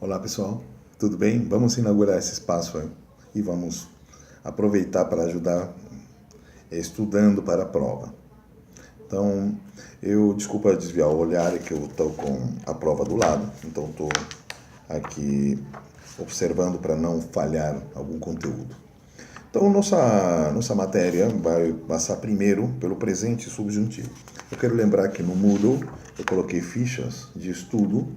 Olá pessoal, tudo bem? Vamos inaugurar esse espaço aí e vamos aproveitar para ajudar estudando para a prova. Então, desculpa desviar o olhar, é que eu estou com a prova do lado, então estou aqui observando para não falhar algum conteúdo. Então, nossa matéria vai passar primeiro pelo presente subjuntivo. Eu quero lembrar que no Moodle eu coloquei fichas de estudo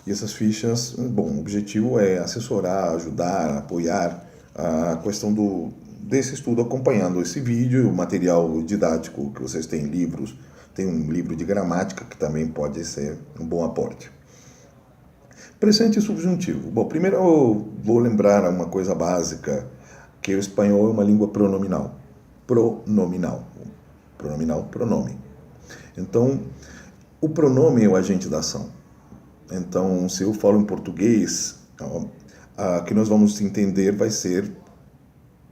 e essas fichas, o objetivo é assessorar, ajudar, apoiar a questão desse estudo acompanhando esse vídeo, o material didático que vocês têm, livros, tem um livro de gramática que também pode ser um bom aporte. Presente e subjuntivo. Bom, primeiro eu vou lembrar uma coisa básica, que o espanhol é uma língua pronominal. Pronominal. Pronominal, pronome. Então, o pronome é o agente da ação. Então, se eu falo em português, o que nós vamos entender vai ser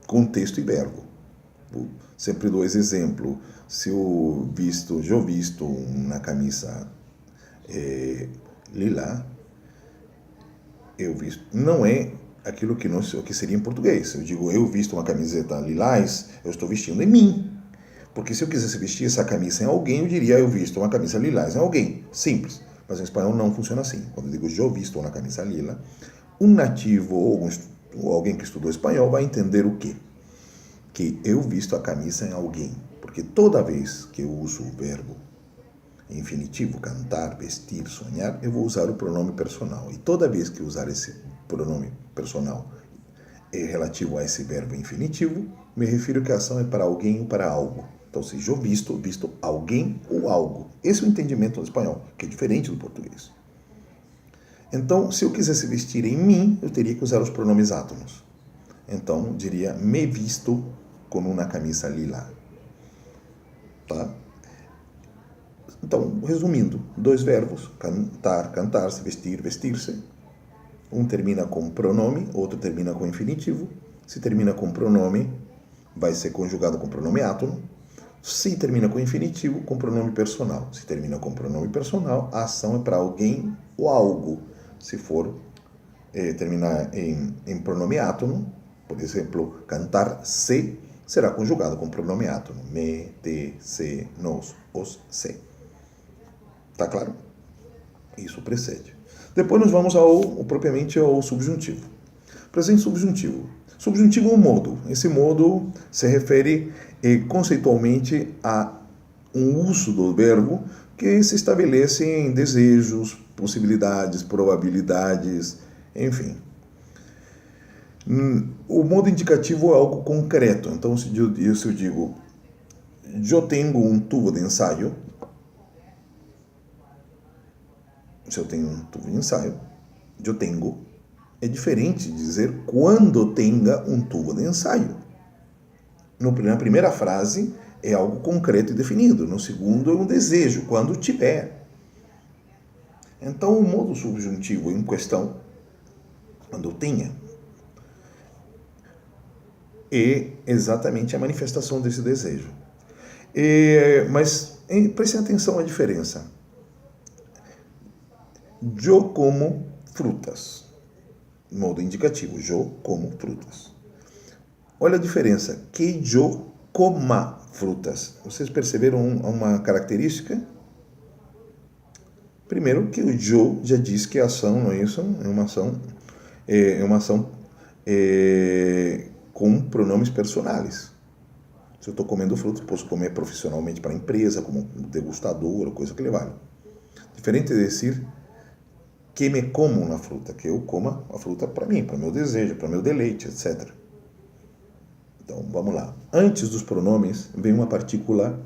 contexto e verbo. Sempre dou esse exemplo. Se eu visto uma camisa lilá, eu visto, não é aquilo que seria em português. Eu digo, eu visto uma camiseta lilás, eu estou vestindo em mim. Porque se eu quisesse vestir essa camisa em alguém, eu diria, eu visto uma camisa lilás em alguém. Simples. Mas em espanhol não funciona assim. Quando eu digo, eu visto uma camisa lila, um nativo ou alguém que estudou espanhol vai entender o quê? Que eu visto a camisa em alguém. Porque toda vez que eu uso o verbo infinitivo, cantar, vestir, sonhar, eu vou usar o pronome personal. E toda vez que eu usar esse pronome personal relativo a esse verbo infinitivo, me refiro que a ação é para alguém ou para algo. Então, se eu visto alguém ou algo. Esse é o entendimento do espanhol, que é diferente do português. Então, se eu quisesse vestir em mim, eu teria que usar os pronomes átomos. Então, diria, me visto com uma camisa lila. Tá? Então, resumindo, dois verbos, cantar, cantar-se, vestir, vestir-se. Um termina com pronome, outro termina com infinitivo. Se termina com pronome, vai ser conjugado com pronome átono. Se termina com infinitivo, com pronome personal. Se termina com pronome personal, a ação é para alguém ou algo. Se for terminar em pronome átono, por exemplo, cantar-se, será conjugado com pronome átono. Me, te, se, nos, os, se. Tá claro? Isso precede. Depois nós vamos propriamente ao subjuntivo. Presente subjuntivo. Subjuntivo é um modo. Esse modo se refere conceitualmente a um uso do verbo que se estabelece em desejos, possibilidades, probabilidades, enfim. O modo indicativo é algo concreto. Então, se eu digo, eu tenho um tubo de ensaio, se eu tenho um tubo de ensaio, eu tenho, é diferente de dizer quando tenha um tubo de ensaio. Na primeira frase é algo concreto e definido. No segundo é um desejo, quando tiver. Então o modo subjuntivo em questão, quando eu tenha, é exatamente a manifestação desse desejo. Mas prestem atenção à diferença. Eu como frutas. Modo indicativo, eu como frutas. Olha a diferença, que eu coma frutas. Vocês perceberam uma característica? Primeiro que o eu já diz que a ação, não é isso? É uma ação com pronomes personais. Se eu estou comendo fruta, posso comer profissionalmente para a empresa, como degustador, ou coisa que lhe vale. Diferente de dizer que me como na fruta, que eu coma a fruta para mim, para meu desejo, para meu deleite, etc. Então, vamos lá. Antes dos pronomes vem uma partícula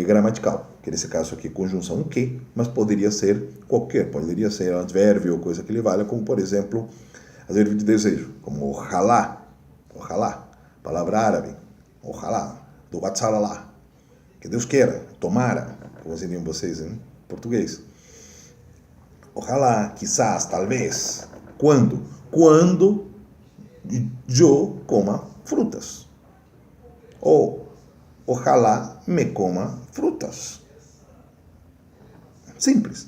gramatical, que nesse caso aqui conjunção que, mas poderia ser qualquer, poderia ser advérbio ou coisa que lhe valha, como por exemplo, advérbio de desejo, como ojalá, palavra árabe, ojalá, do watsalalá, que Deus queira, tomara, como diriam vocês em português. Ojalá, quizás, talvez. Quando? Quando eu coma frutas. Ou, ojalá me coma frutas. Simples.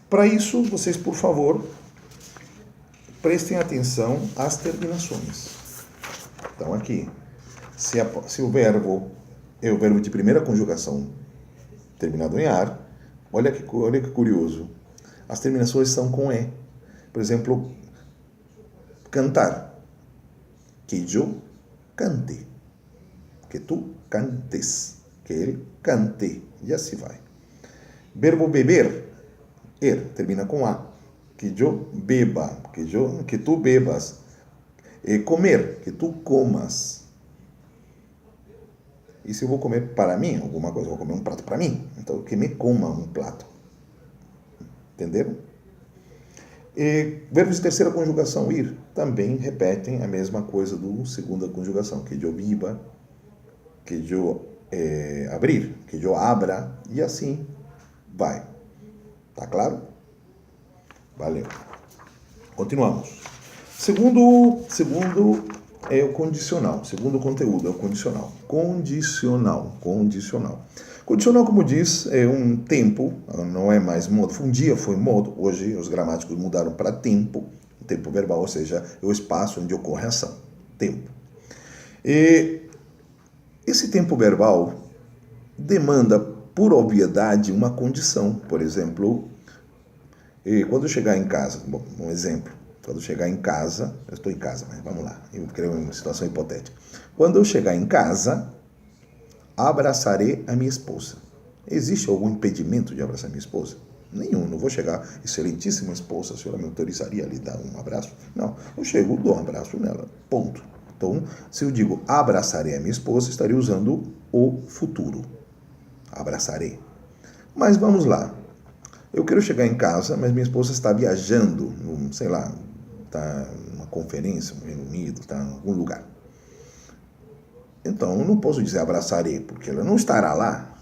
Para isso, vocês, por favor, prestem atenção às terminações. Então, aqui, se o verbo é o verbo de primeira conjugação terminado em ar, olha que curioso. As terminações são com E. Por exemplo, cantar. Que eu cante. Que tu cantes. Que ele cante. E assim vai. Verbo beber. Termina com A. Que eu beba. Que tu bebas. Comer. Que tu comas. E se eu vou comer para mim alguma coisa, eu vou comer um prato para mim. Então, que me coma um prato. Entenderam? Verbos de terceira conjugação, ir, também repetem a mesma coisa do segunda conjugação. Que eu viva, que eu abrir, que eu abra, e assim vai. Tá claro? Valeu. Continuamos. Segundo é o condicional. Segundo conteúdo é o condicional. Condicional, como diz, é um tempo, não é mais modo. Um dia foi modo, hoje os gramáticos mudaram para tempo. O tempo verbal, ou seja, é o espaço onde ocorre a ação. Tempo. E esse tempo verbal demanda, por obviedade, uma condição. Por exemplo, quando eu chegar em casa, um exemplo. Quando eu chegar em casa, eu estou em casa, mas vamos lá, eu criei uma situação hipotética. Quando eu chegar em casa, abraçarei a minha esposa. Existe algum impedimento de abraçar minha esposa? Nenhum, não vou chegar, excelentíssima esposa, a senhora me autorizaria a lhe dar um abraço? Não, eu chego, dou um abraço nela, ponto. Então, se eu digo abraçarei a minha esposa, estaria usando o futuro. Abraçarei. Mas vamos lá. Eu quero chegar em casa, mas minha esposa está viajando, sei lá, está numa conferência no Reino Unido, está em algum lugar. Então, eu não posso dizer abraçarei, porque ela não estará lá.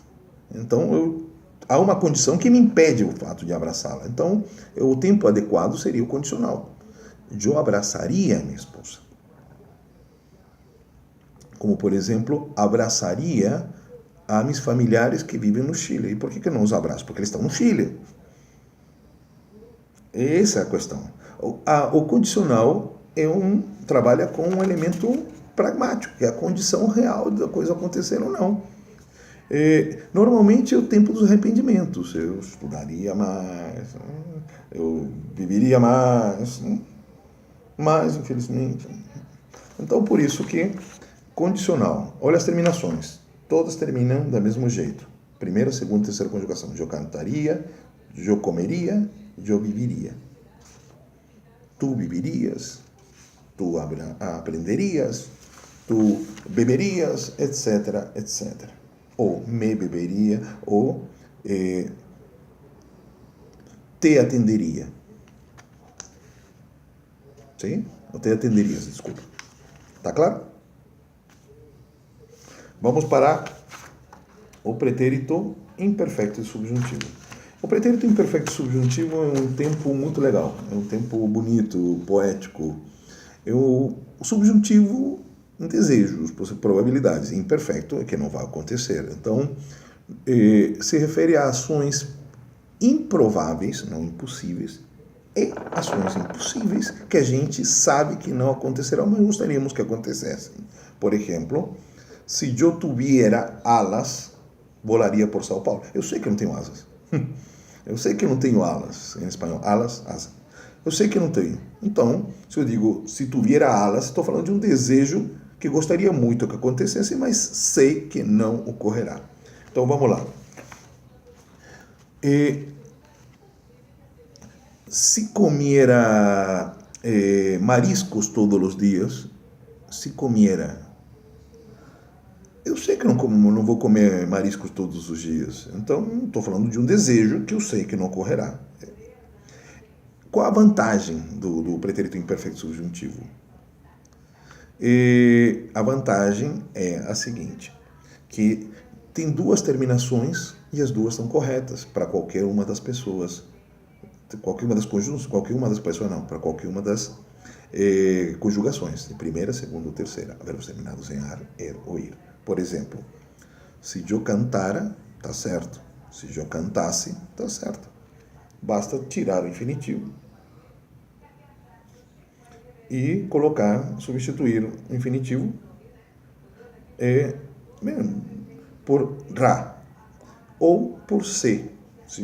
Então, há uma condição que me impede o fato de abraçá-la. Então, o tempo adequado seria o condicional. Eu abraçaria a minha esposa. Como, por exemplo, abraçaria a meus familiares que vivem no Chile. E por que eu não os abraço? Porque eles estão no Chile. Essa é a questão. O condicional trabalha com um elemento pragmático, que é a condição real da coisa acontecer ou não. Normalmente é o tempo dos arrependimentos. Eu estudaria mais, eu viveria mais, mas infelizmente. Então, por isso que condicional. Olha as terminações. Todas terminam do mesmo jeito. Primeira, segunda, terceira conjugação. Eu cantaria, eu comeria, eu viveria. Tu viverias, tu aprenderias, tu beberias, etc, etc. Ou me beberia, ou te atenderia. Sim? Ou te atenderias, desculpa. Tá claro? Vamos para o pretérito imperfeito e subjuntivo. O pretérito imperfeito e subjuntivo é um tempo muito legal, é um tempo bonito, poético. O subjuntivo, desejos, probabilidades. Imperfeito é que não vai acontecer. Então, se refere a ações improváveis, não impossíveis, e ações impossíveis que a gente sabe que não acontecerão, mas gostaríamos que acontecessem. Por exemplo, se eu tivesse alas, volaria por São Paulo. Eu sei que eu não tenho asas. Eu sei que eu não tenho alas, em espanhol, alas, asa. Eu sei que eu não tenho. Então, se eu digo, se tivesse alas, estou falando de um desejo que gostaria muito que acontecesse, mas sei que não ocorrerá. Então, vamos lá. Se comiera mariscos todos os dias, se comiera... Eu sei que não vou comer mariscos todos os dias. Então, estou falando de um desejo que eu sei que não ocorrerá. Qual a vantagem do pretérito imperfeito subjuntivo? A vantagem é a seguinte, que tem duas terminações e as duas são corretas para qualquer uma das pessoas. Qualquer uma das conjunções, qualquer uma das pessoas não, para qualquer uma das conjugações, de primeira, segunda ou terceira, verbos terminados em ar, ou ir. Por exemplo, se eu cantara, tá certo. Se eu cantasse, tá certo. basta tirar o infinitivo e substituir o infinitivo por ra, ou por se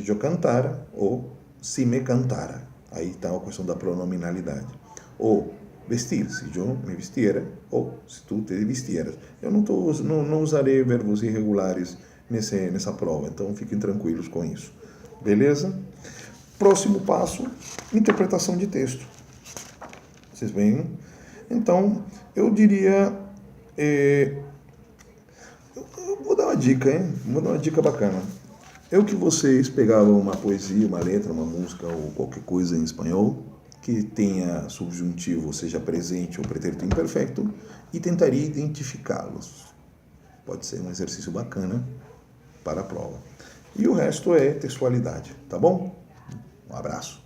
eu cantara, ou se me cantara. Aí está a questão da pronominalidade. Ou vestir, se eu me vistiera, ou se tu te vestieras. Eu não usarei verbos irregulares nessa prova, então fiquem tranquilos com isso. Beleza? Próximo passo, interpretação de texto. Vocês veem? Então, eu diria... eu vou dar uma dica, hein? Vou dar uma dica bacana. Que vocês pegavam uma poesia, uma letra, uma música ou qualquer coisa em espanhol que tenha subjuntivo, seja presente ou pretérito imperfeito, e tentaria identificá-los. Pode ser um exercício bacana para a prova. E o resto é textualidade, tá bom? Um abraço.